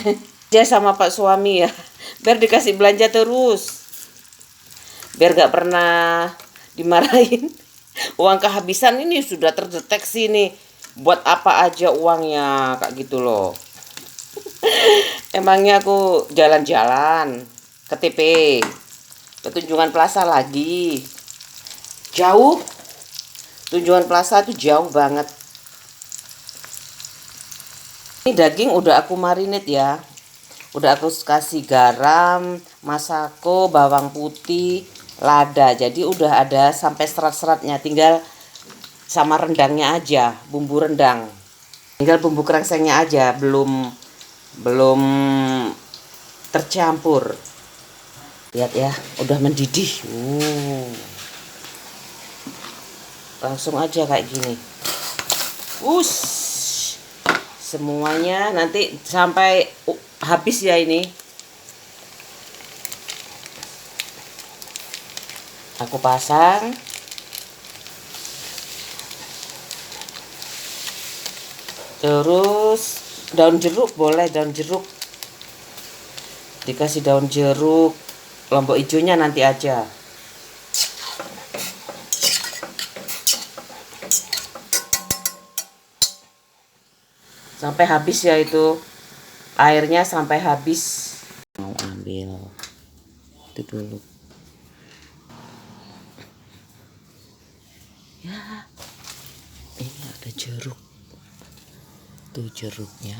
Dia sama Pak suami ya, biar dikasih belanja terus, biar gak pernah dimarahin. Uang kehabisan ini sudah terdeteksi nih, buat apa aja uangnya, kayak gitu loh. Emangnya aku jalan-jalan ke TP, ke Tunjungan Plaza lagi. Jauh, Tunjungan Plaza itu jauh banget. Ini daging udah aku marinate ya. Udah aku kasih garam, masako, bawang putih, lada. Jadi udah ada sampai serat-seratnya, tinggal sama rendangnya aja, bumbu rendang. Tinggal bumbu krengsengnya aja, belum tercampur. Lihat ya, udah mendidih. Langsung aja kayak gini. Semuanya nanti sampai habis ya ini. Aku pasang. Terus daun jeruk, boleh daun jeruk. Dikasih daun jeruk, lombok hijaunya nanti aja. Sampai habis ya itu. Airnya sampai habis. Mau ambil itu dulu. Ya, ini ada jeruk. Tuh jeruknya.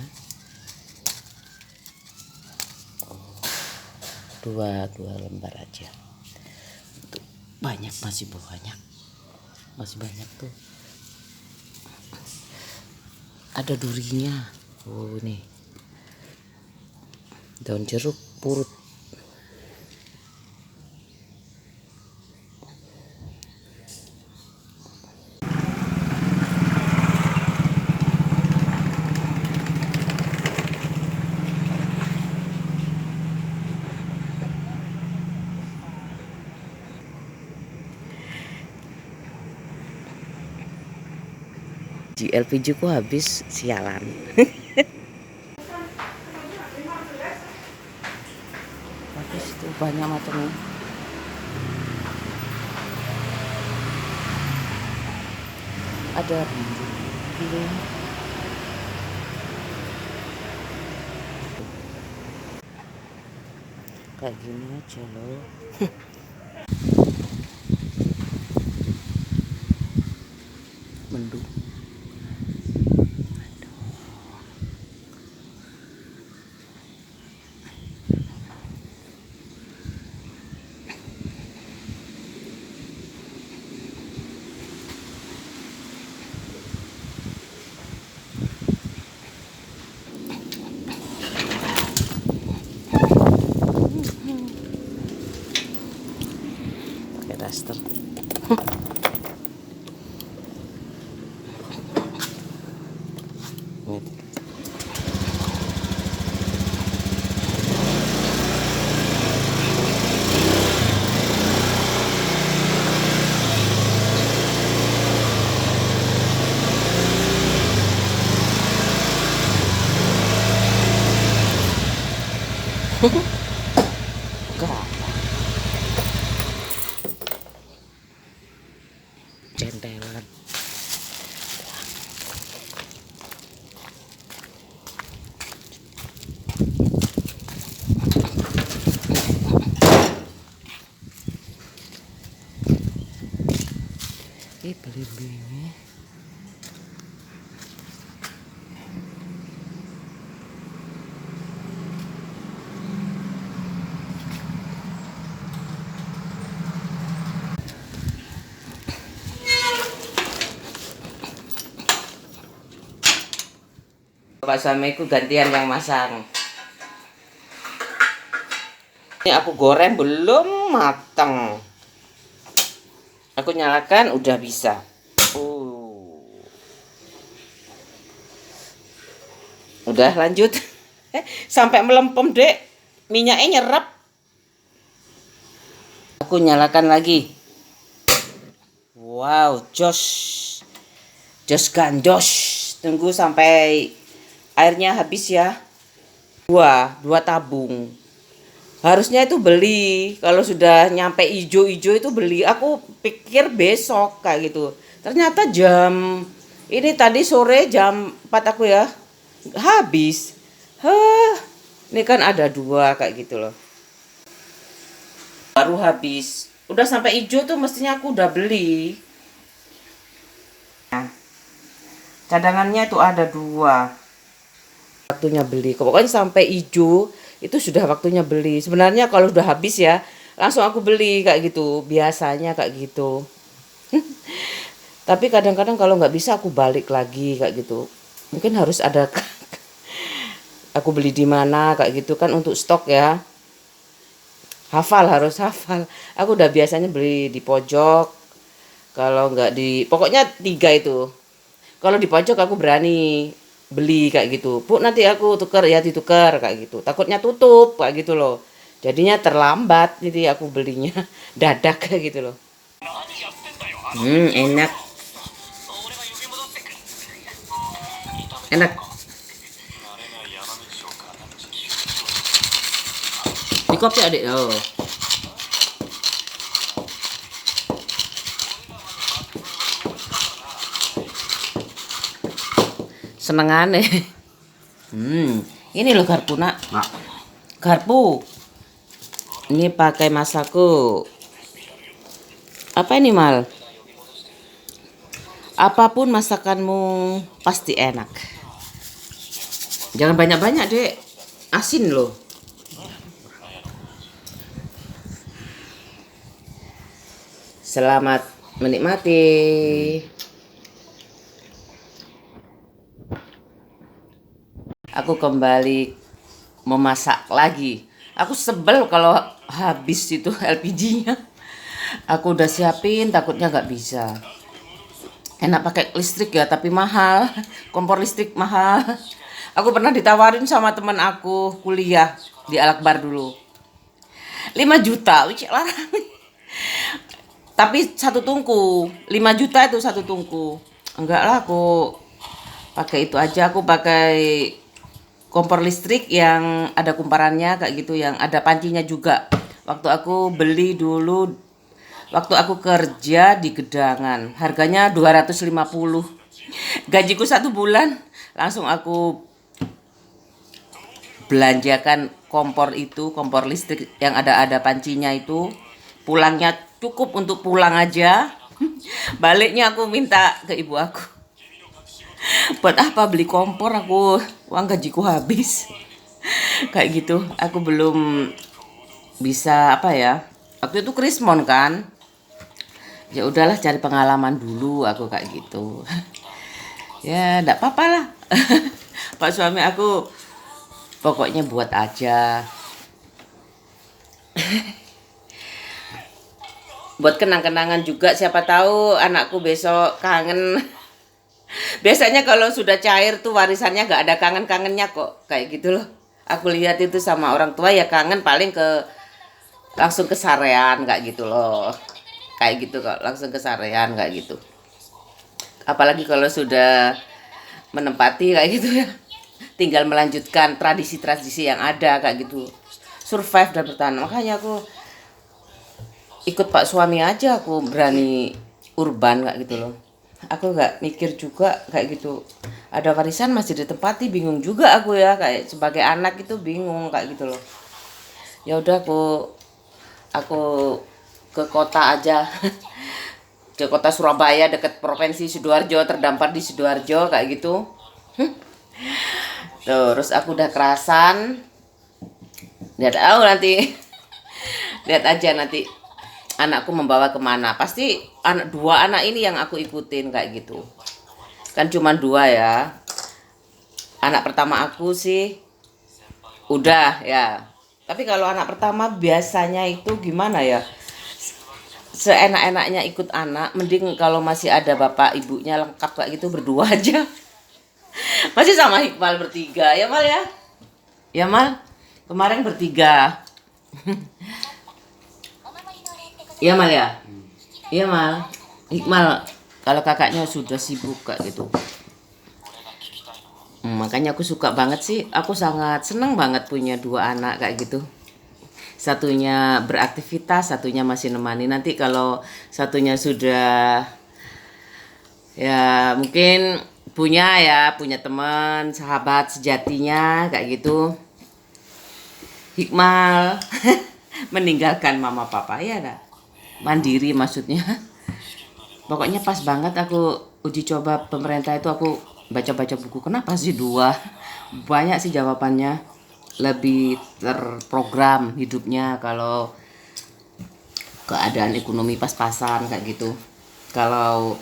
Dua lembar aja. Tuh, banyak, masih banyak. Masih banyak tuh. Ada durinya. Oh, nih. Daun jeruk purut. Di LPG ku habis, sialan. Habis tuh banyak macamnya. Ada biru. Kayak gini aja loh. Mendung. Pakai daster. Centelan. Beli-beli. Pak suamiku gantian yang masang. Ini aku goreng belum matang. Aku nyalakan udah bisa. Udah lanjut. Sampai melempem, Dek. Minyaknya nyerap. Aku nyalakan lagi. Wow, jos. Jos gandos. Tunggu sampai airnya habis ya. Dua tabung. Harusnya itu beli. Kalau sudah nyampe ijo-ijo itu beli. Aku pikir besok kayak gitu. Ternyata ini tadi sore jam 4 aku ya. Habis. Ini kan ada 2 kayak gitu loh. Baru habis. Udah sampai ijo tuh mestinya aku udah beli. Nah, cadangannya itu ada 2. Waktunya beli. Pokoknya sampai ijo itu sudah waktunya beli. Sebenarnya kalau udah habis ya, langsung aku beli kayak gitu. Biasanya kayak gitu. Tapi kadang-kadang kalau nggak bisa aku balik lagi kayak gitu. Mungkin harus ada aku beli di mana kayak gitu kan untuk stok ya. Harus hafal. Aku udah biasanya beli di pojok. Kalau nggak pokoknya 3 itu. Kalau di pojok aku berani beli kayak gitu. Bu, nanti aku tuker ya, ditukar kayak gitu. Takutnya tutup kayak gitu loh. Jadinya terlambat, jadi aku belinya dadak kayak gitu loh. Enak. Enak. Di kopi adik. Oh. Senengane. Ini loh garpu nak. Garpu. Ini pakai masaku. Apa ini Mal? Apapun masakanmu pasti enak. Jangan banyak-banyak, Dek. Asin loh. Selamat menikmati. Aku kembali memasak lagi. Aku sebel kalau habis itu LPG-nya. Aku udah siapin, takutnya nggak bisa. Enak pakai listrik ya, tapi mahal. Kompor listrik mahal. Aku pernah ditawarin sama teman aku kuliah di Al-Akbar dulu. 5 juta, larang. Tapi 1 tungku. 5 juta itu 1 tungku. Enggak lah, aku pakai itu aja. Aku pakai kompor listrik yang ada kumparannya kayak gitu, yang ada pancinya juga. Waktu aku beli dulu, waktu aku kerja di Gedangan, harganya 250. Gajiku 1 bulan, langsung aku belanjakan kompor itu, kompor listrik yang ada pancinya itu. Pulangnya cukup untuk pulang aja. Baliknya aku minta ke ibu aku. Buat apa beli kompor, aku uang gajiku habis. Kayak gitu. Aku belum bisa apa ya. Waktu itu krismon kan. Ya udahlah, cari pengalaman dulu aku kayak gitu. Ya enggak apa-apa lah. Pak suami aku pokoknya buat aja. Buat kenang-kenangan juga, siapa tahu anakku besok kangen. Biasanya kalau sudah cair tuh warisannya gak ada kangen-kangennya kok. Kayak gitu loh. Aku lihat itu sama orang tua ya kangen paling langsung ke sarean kayak gitu loh. Kayak gitu kok, langsung ke sarean kayak gitu. Apalagi kalau sudah menempati kayak gitu ya. Tinggal melanjutkan tradisi-tradisi yang ada kayak gitu. Survive dan bertahan. Makanya aku ikut Pak suami aja, aku berani urban kayak gitu loh. Aku nggak mikir juga kayak gitu. Ada warisan masih ditempati, bingung juga aku ya, kayak sebagai anak itu bingung kayak gitu loh. Ya udah aku ke kota aja. Ke kota Surabaya dekat provinsi Sidoarjo, terdampar di Sidoarjo kayak gitu. Terus aku udah kerasan. Lihat nanti. Lihat aja nanti anakku membawa kemana. Pasti 2 anak ini yang aku ikutin kayak gitu. Kan cuma 2 ya. Anak pertama aku sih udah ya. Tapi kalau anak pertama biasanya itu gimana ya? Seenak-enaknya ikut anak, mending kalau masih ada bapak ibunya lengkap kayak gitu berdua aja. Masih sama Iqbal bertiga ya Mal ya? Ya Mal, kemarin bertiga. Iya Mal ya? Iya Mal. Iqbal kalau kakaknya sudah sibuk kayak gitu. Makanya aku suka banget sih. Aku sangat seneng banget punya dua anak kayak gitu. Satunya beraktivitas, satunya masih nemani. Nanti kalau satunya sudah ya mungkin punya teman, sahabat sejatinya kayak gitu. Hikmal meninggalkan mama papa ya dah. Mandiri maksudnya. Pokoknya pas banget aku uji coba pemerintah itu aku baca-baca buku. Kenapa sih dua? Banyak sih jawabannya. Lebih terprogram hidupnya kalau keadaan ekonomi pas-pasan kayak gitu. Kalau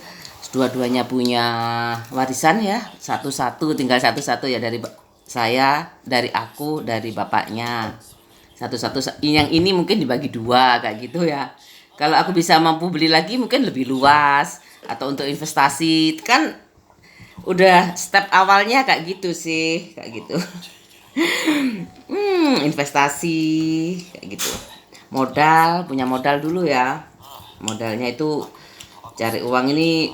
dua-duanya punya warisan ya, satu-satu tinggal satu-satu ya dari saya, dari aku, dari bapaknya. Satu-satu yang ini mungkin dibagi dua kayak gitu ya. Kalau aku bisa mampu beli lagi mungkin lebih luas atau untuk investasi kan udah step awalnya kayak gitu sih, kayak gitu. Investasi kayak gitu. Punya modal dulu ya. Modalnya itu cari uang ini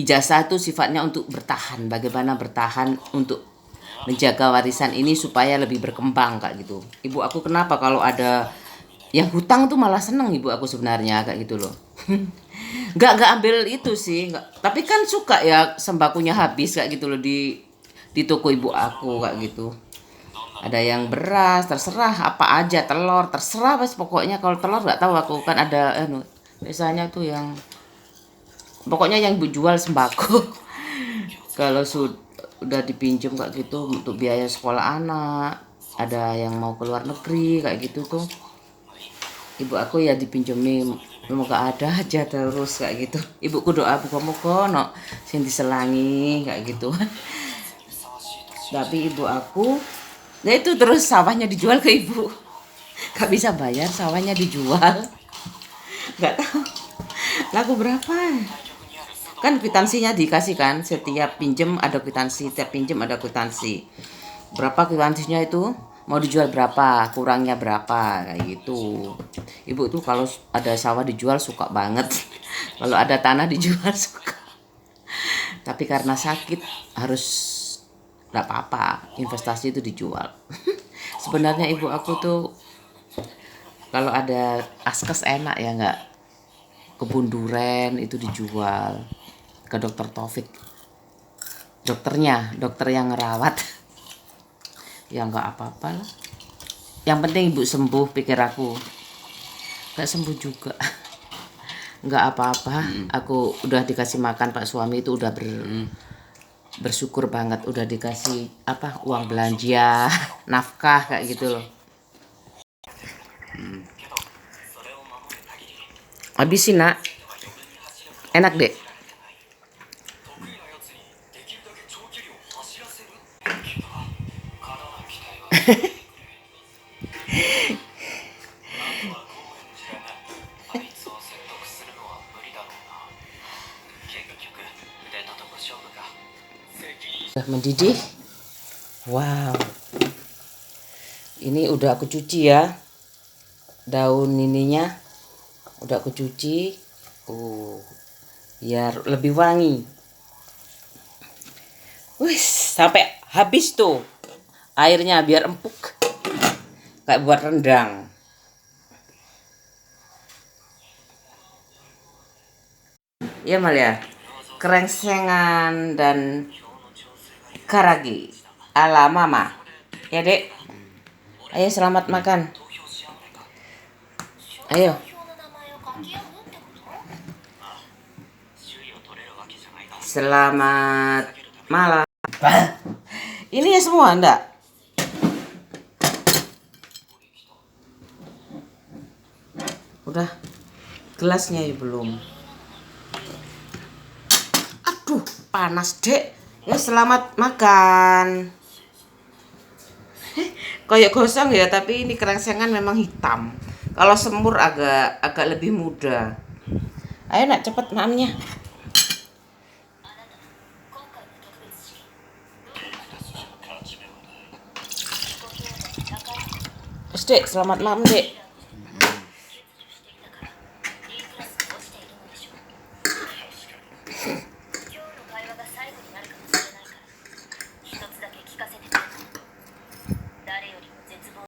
ijazah itu sifatnya untuk bertahan. Bagaimana bertahan untuk menjaga warisan ini supaya lebih berkembang kayak gitu. Ibu aku kenapa kalau ada yang hutang tuh malah seneng ibu aku sebenarnya kayak gitu loh. Nggak ambil itu sih, nggak. Tapi kan suka ya sembakunya habis kayak gitu loh di toko ibu aku kayak gitu. Ada yang beras terserah apa aja, telur terserah, pas pokoknya kalau telur nggak tahu aku kan ada biasanya tuh yang pokoknya yang ibu jual sembako. Kalau sudah dipinjam kayak gitu untuk biaya sekolah anak, ada yang mau keluar negeri kayak gitu tuh ibu aku ya dipinjemin, semoga ada aja terus kayak gitu. Ibuku doa muga-muga no sing diselangi kayak gitu. Tapi ibu aku ya itu terus sawahnya dijual ke ibu, gak bisa bayar sawahnya dijual, nggak tahu laku berapa. Kan kwitansinya dikasih kan, setiap pinjem ada kwitansi, setiap pinjem ada kwitansi. Berapa kwitansinya itu, mau dijual berapa, kurangnya berapa, kayak gitu. Ibu tuh kalau ada sawah dijual suka banget. Kalau ada tanah dijual suka. Tapi karena sakit harus nggak apa-apa, investasi itu dijual. Sebenarnya ibu aku tuh kalau ada askes enak ya nggak, kebun duren itu dijual ke dokter Taufik, dokter yang ngerawat. Ya nggak apa-apa lah, yang penting ibu sembuh, pikir aku. Nggak sembuh juga nggak apa-apa. Aku udah dikasih makan pak suami itu udah bersyukur banget, udah dikasih uang belanja nafkah kayak gitu loh. Habisin nak, enak deh. Udah mendidih. Wow, ini udah aku cuci ya, daun ininya udah aku cuci. Biar lebih wangi. Wih, sampai habis tuh airnya biar empuk kayak buat rendang. Iya mal ya, kerengsengan dan karagi ala mama. Ya dek, ayo selamat makan. Ayo. Selamat malam. Ini ya semua enggak? Udah gelasnya ya belum. Aduh, panas dek. Ya selamat makan. kayak gosong ya, tapi ini kerangsengan memang hitam. Kalau semur agak agak lebih muda. Ayo nak cepet maamnya. Dek, selamat malam, Dek.